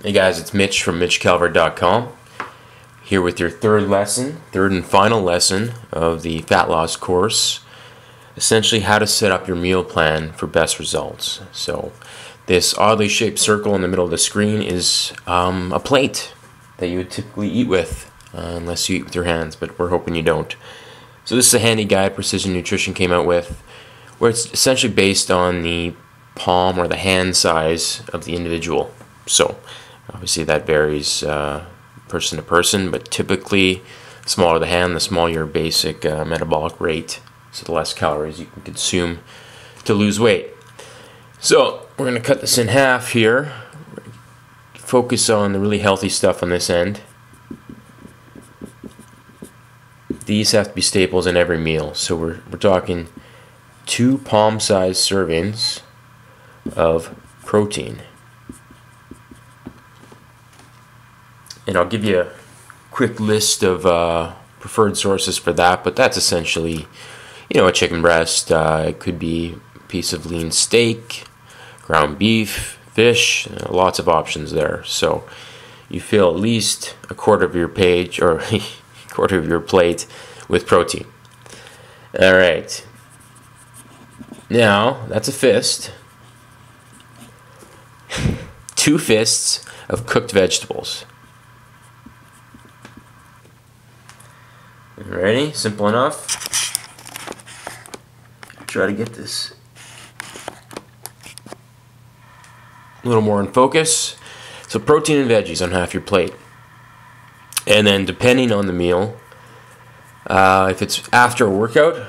Hey guys, it's Mitch from MitchCalvert.com, here with your third and final lesson of the fat loss course. Essentially how to set up your meal plan for best results. So this oddly shaped circle in the middle of the screen is a plate that you would typically eat with, unless you eat with your hands, but we're hoping you don't. So this is a handy guide Precision Nutrition came out with, where it's essentially based on the palm or the hand size of the individual. So obviously that varies person to person, but typically the smaller the hand, the smaller your basic metabolic rate, so the less calories you can consume to lose weight. So we're going to cut this in half here. Focus on the really healthy stuff on this end. These have to be staples in every meal, so we're talking 2 palm-sized servings of protein. And I'll give you a quick list of preferred sources for that, but that's essentially, a chicken breast. It could be a piece of lean steak, ground beef, fish, lots of options there. So you fill at least a quarter of your page or a quarter of your plate with protein. All right. Now, that's a fist. 2 fists of cooked vegetables. Ready? Simple enough. Try to get this a little more in focus. So protein and veggies on half your plate. And then depending on the meal, if it's after a workout,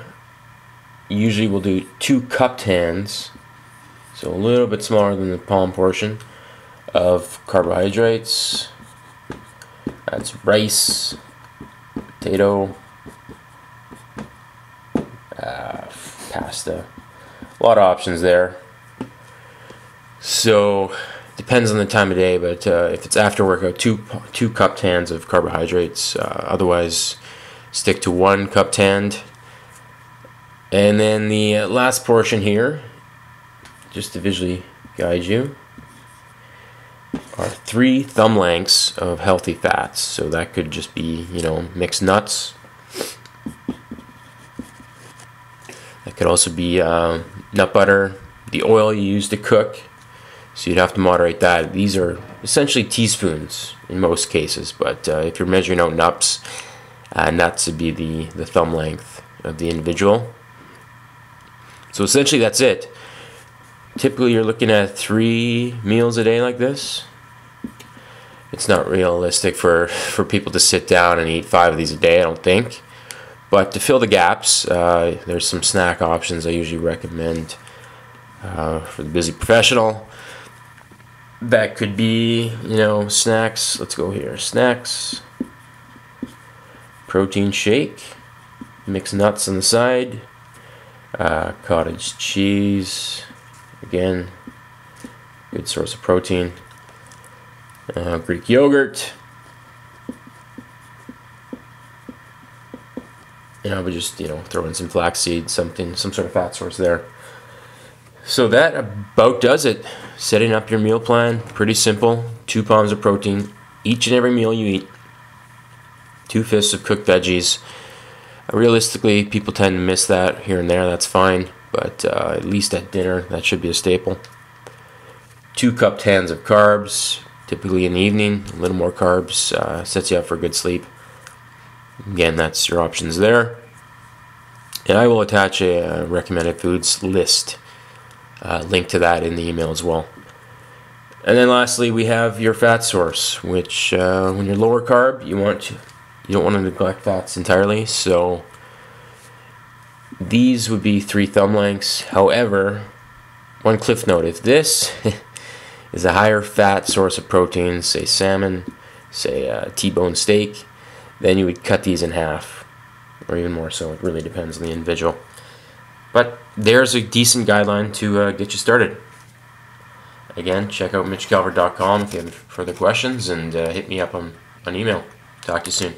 usually we'll do 2 cupped hands, so a little bit smaller than the palm portion, of carbohydrates. That's rice, potato, pasta, a lot of options there. So depends on the time of day, but if it's after workout, two cupped hands of carbohydrates. Otherwise, stick to 1 cupped hand. And then the last portion here, just to visually guide you, are 3 thumb lengths of healthy fats. So that could just be, mixed nuts. That could also be nut butter, the oil you use to cook. So you'd have to moderate that. These are essentially teaspoons in most cases, but if you're measuring out nuts would be the thumb length of the individual. So essentially that's it. Typically you're looking at 3 meals a day like this. It's not realistic for people to sit down and eat 5 of these a day, I don't think. But to fill the gaps, there's some snack options I usually recommend for the busy professional. That could be, snacks. Let's go here. Snacks, protein shake, mixed nuts on the side, cottage cheese, again, good source of protein, Greek yogurt. I would just, throw in some flaxseed, some sort of fat source there. So that about does it. Setting up your meal plan, pretty simple. 2 pounds of protein each and every meal you eat. 2 fists of cooked veggies. Realistically, people tend to miss that here and there. That's fine, but at least at dinner, that should be a staple. 2 cupped hands of carbs, typically in the evening. A little more carbs sets you up for good sleep. Again, that's your options there. And I will attach a recommended foods list. Link to that in the email as well. And then lastly, we have your fat source, which when you're lower carb, you don't want to neglect fats entirely. So these would be 3 thumb lengths. However, one cliff note: if this is a higher fat source of protein, say salmon, say T-bone steak, then you would cut these in half, or even more so. It really depends on the individual. But there's a decent guideline to get you started. Again, check out MitchCalvert.com if you have further questions, and hit me up on email. Talk to you soon.